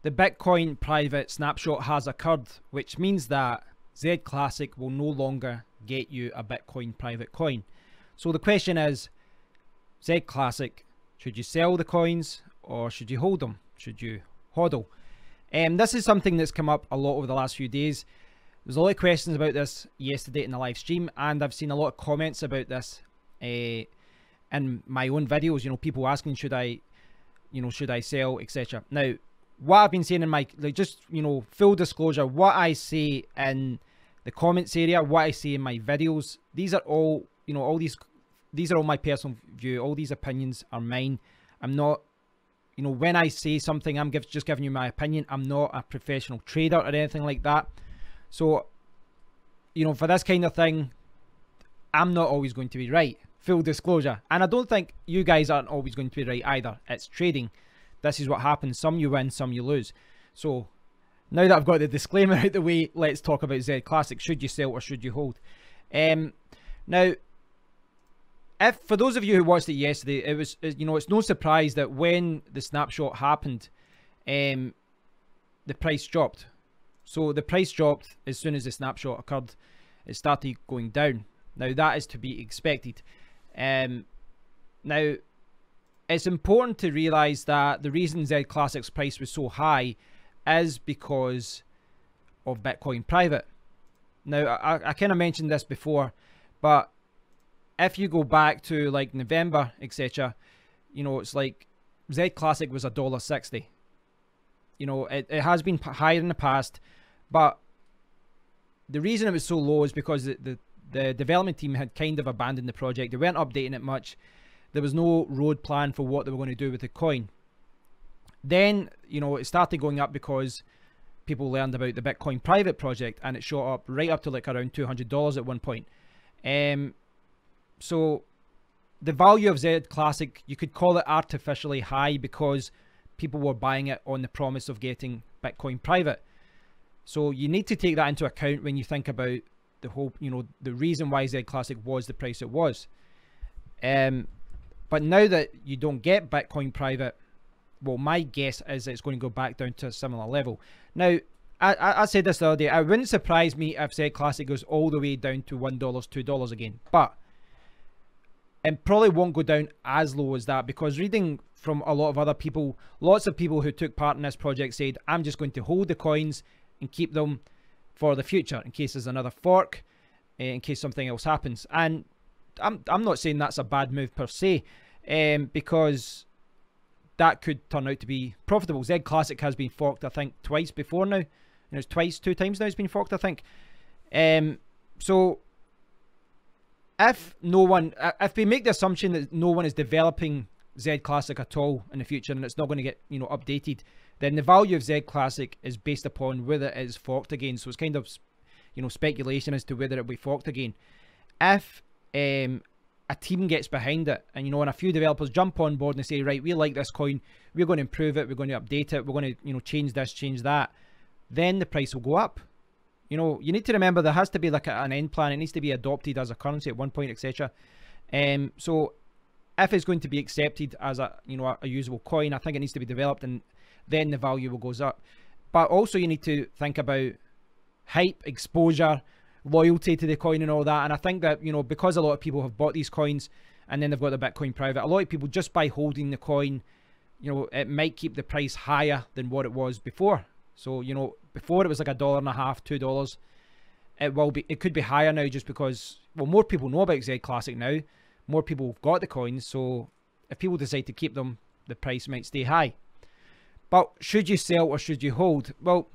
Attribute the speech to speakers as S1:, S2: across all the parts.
S1: the Bitcoin private snapshot has occurred, which means that ZClassic will no longer get you a Bitcoin private coin. So the question is, ZClassic, should you sell the coins or should you hold them? Should you HODL? This is something that's come up a lot over the last few days. There's a lot of questions about this yesterday in the live stream, and I've seen a lot of comments about this in my own videos. You know, people asking, should I sell, etc. Now, what I've been saying in my, just, you know, full disclosure, what I say in the comments area, what I say in my videos, these are all, you know, these are all my personal view. All these opinions are mine. I'm not, you know, when I say something, I'm just giving you my opinion. I'm not a professional trader or anything like that. So, you know, for this kind of thing, I'm not always going to be right. Full disclosure. And I don't think you guys aren't always going to be right either. It's trading. This is what happens. Some you win, some you lose. So now that I've got the disclaimer out the way, let's talk about ZClassic. Should you sell or should you hold? Now, if for those of you who watched it yesterday, it was, you know, it's no surprise that when the snapshot happened, the price dropped. So the price dropped as soon as the snapshot occurred. It started going down. Now that is to be expected. Now, it's important to realize that the reason ZClassic's price was so high is because of Bitcoin private. Now, I kind of mentioned this before, but if you go back to like November, etc., you know, it's like ZClassic was $1.60. You know, it has been higher in the past, but the reason it was so low is because the development team had kind of abandoned the project. They weren't updating it much. There was no road plan for what they were going to do with the coin. Then, you know, it started going up because people learned about the Bitcoin private project, and it shot up right up to like around $200 at one point. So the value of ZClassic, you could call it artificially high because people were buying it on the promise of getting Bitcoin private. So you need to take that into account when you think about the whole, you know, the reason why ZClassic was the price it was. But now that you don't get Bitcoin private, well, my guess is it's going to go back down to a similar level. Now, I said this the other day, it wouldn't surprise me if ZClassic goes all the way down to $1, $2 again, but it probably won't go down as low as that, because reading from a lot of other people, lots of people who took part in this project said, I'm just going to hold the coins and keep them for the future in case there's another fork, in case something else happens. And I'm not saying that's a bad move per se, because that could turn out to be profitable. ZClassic has been forked, I think, twice before now. You know, it's two times now it's been forked, I think. So if we make the assumption that no one is developing ZClassic at all in the future and it's not going to get, you know, updated, then the value of ZClassic is based upon whether it is forked again. So it's kind of, you know, speculation as to whether it will be forked again. If a team gets behind it, and, you know, and a few developers jump on board and they say, right, we like this coin, we're going to improve it, we're going to update it, we're going to, you know, change this, change that, then the price will go up. You know, you need to remember there has to be like an end plan. It needs to be adopted as a currency at one point, etc. So if it's going to be accepted as a, you know, a usable coin, I think it needs to be developed, and then the value will goes up. But also you need to think about hype, exposure, loyalty to the coin and all that. And I think that, you know, because a lot of people have bought these coins and then they've got the Bitcoin private, a lot of people, just by holding the coin, you know, it might keep the price higher than what it was before. So, you know, before it was like $1.50, $2. It could be higher now, just because, well, more people know about ZClassic now. More people have got the coins. So if people decide to keep them, the price might stay high. But should you sell or should you hold? Well,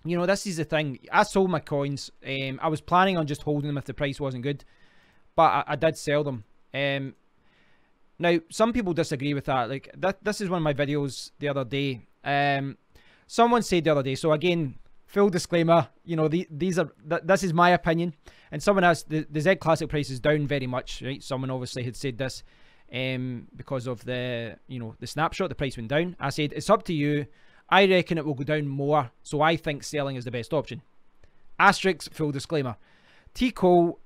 S1: you know, this is the thing. I sold my coins. I was planning on just holding them if the price wasn't good, but I did sell them. Now, some people disagree with that. Like, this is one of my videos the other day. Someone said the other day, so again, full disclaimer, you know, this is my opinion, and someone else, the ZClassic price is down very much, right? Someone obviously had said this because of the, you know, the snapshot, the price went down. I said, it's up to you. I reckon it will go down more, so I think selling is the best option. Asterisk, full disclaimer. T. Cole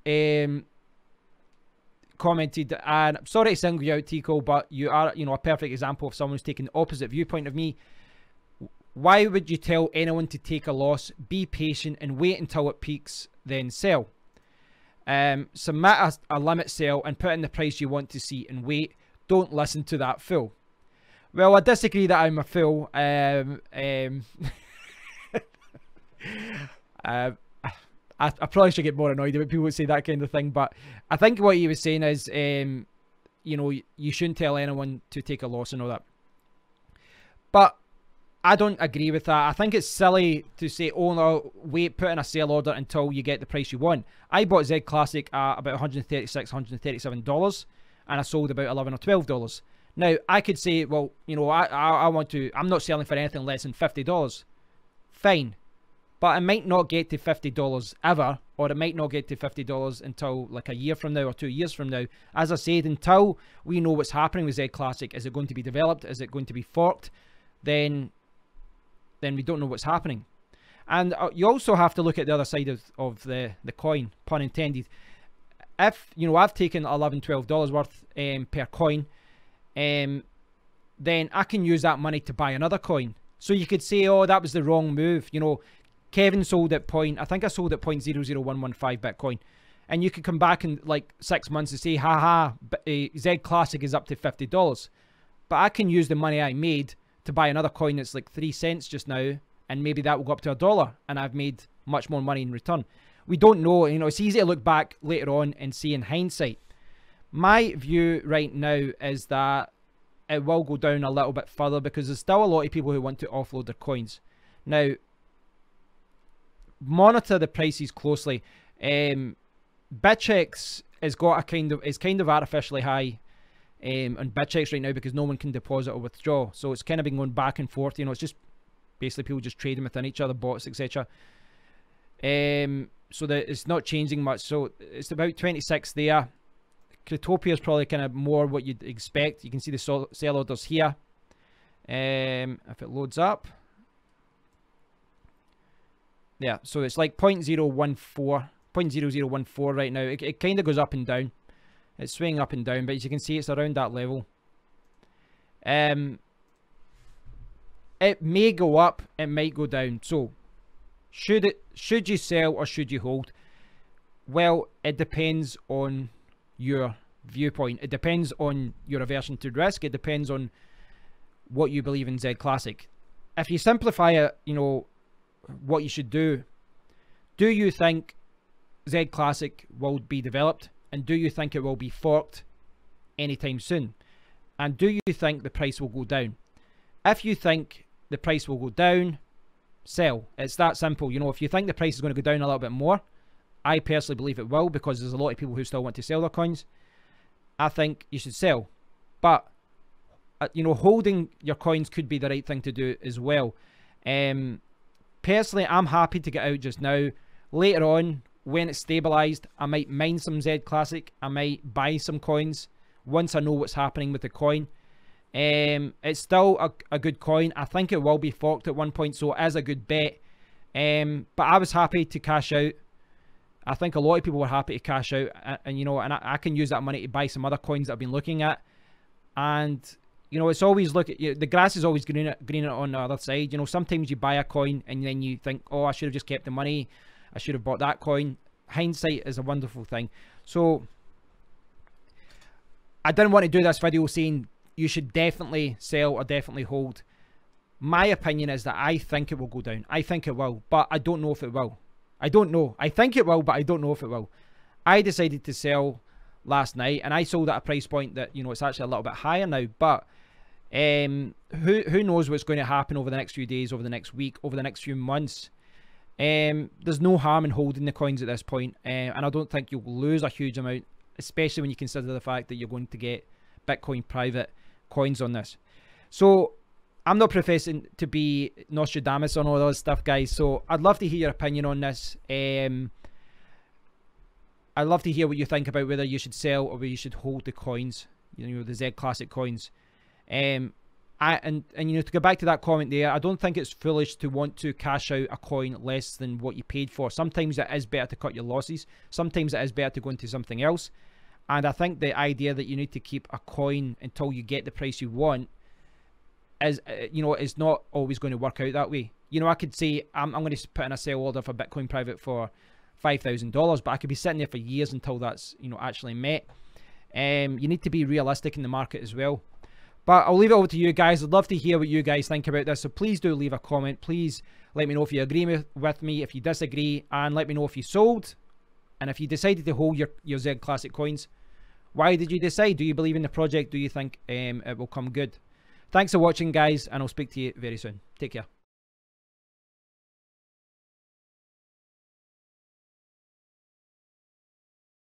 S1: commented, and I'm sorry to single you out, T. Cole, but you are, you know, a perfect example of someone who's taking the opposite viewpoint of me. Why would you tell anyone to take a loss? Be patient and wait until it peaks, then sell. Submit a limit sell and put in the price you want to see and wait. Don't listen to that fool. Well, I disagree that I'm a fool. I probably should get more annoyed about people who say that kind of thing, but I think what he was saying is, you know, you shouldn't tell anyone to take a loss and all that. But I don't agree with that. I think it's silly to say, oh no, wait, put in a sale order until you get the price you want. I bought ZClassic at about $136, $137, and I sold about $11 or $12. Now, I could say, well, you know, I'm not selling for anything less than $50. Fine. But it might not get to $50 ever, or it might not get to $50 until like a year from now or 2 years from now. As I said, until we know what's happening with ZClassic, is it going to be developed? Is it going to be forked? Then we don't know what's happening. And you also have to look at the other side of the coin, pun intended. If, you know, I've taken $11, $12 worth per coin, then I can use that money to buy another coin. So you could say, oh, that was the wrong move. You know, Kevin sold at I think I sold at 0.00115 Bitcoin. And you could come back in like 6 months and say, haha, ZClassic is up to $50. But I can use the money I made to buy another coin that's like 3 cents just now, and maybe that will go up to $1, and I've made much more money in return. We don't know. You know, it's easy to look back later on and see in hindsight. My view right now is that it will go down a little bit further because there's still a lot of people who want to offload their coins. Now, monitor the prices closely. Bitchex has got is kind of artificially high on Bitchex right now because no one can deposit or withdraw. So it's kind of been going back and forth. You know, it's just basically people just trading within each other, bots, etc. So that it's not changing much. So it's about 26 there. Cryptopia is probably kind of more what you'd expect. You can see the sell orders here. If it loads up. Yeah, so it's like 0.0014 right now. It kind of goes up and down. It's swinging up and down, but as you can see, it's around that level. It may go up, it might go down. So, should you sell or should you hold? Well, it depends on your viewpoint. It depends on your aversion to risk. It depends on what you believe in ZClassic. If you simplify it, you know, what you should do you think ZClassic will be developed? And do you think it will be forked anytime soon? And do you think the price will go down? If you think the price will go down, sell. It's that simple. You know, if you think the price is going to go down a little bit more, I personally believe it will because there's a lot of people who still want to sell their coins. I think you should sell. But, you know, holding your coins could be the right thing to do as well. Personally, I'm happy to get out just now. Later on, when it's stabilized, I might mine some ZClassic. I might buy some coins once I know what's happening with the coin. It's still a good coin. I think it will be forked at one point, so it is a good bet. But I was happy to cash out. I think a lot of people were happy to cash out, and you know, and I can use that money to buy some other coins that I've been looking at. And you know, it's always the grass is always greener on the other side. You know, sometimes you buy a coin and then you think, oh, I should have just kept the money. I should have bought that coin. Hindsight is a wonderful thing. So I didn't want to do this video saying you should definitely sell or definitely hold. My opinion is that I think it will go down. I think it will, but I don't know if it will. I don't know. I think it will, but I don't know if it will. I decided to sell last night, and I sold at a price point that, you know, it's actually a little bit higher now. But who knows what's going to happen over the next few days, over the next week, over the next few months. There's no harm in holding the coins at this point, and I don't think you'll lose a huge amount, especially when you consider the fact that you're going to get Bitcoin private coins on this. So I'm not professing to be Nostradamus on all that stuff, guys, so I'd love to hear your opinion on this. I'd love to hear what you think about whether you should sell or whether you should hold the coins, you know, the ZClassic coins. And you know, to go back to that comment there, I don't think it's foolish to want to cash out a coin less than what you paid for. Sometimes it is better to cut your losses. Sometimes it is better to go into something else. And I think the idea that you need to keep a coin until you get the price you want is, you know, it's not always going to work out that way. You know, I could say I'm going to put in a sell order for Bitcoin private for $5,000, but I could be sitting there for years until that's, you know, actually met. You need to be realistic in the market as well. But I'll leave it over to you guys. I'd love to hear what you guys think about this. So please do leave a comment. Please let me know if you agree with me, if you disagree, and let me know if you sold. And if you decided to hold your ZClassic coins, why did you decide? Do you believe in the project? Do you think it will come good? Thanks for watching, guys, and I'll speak to you very soon. Take care.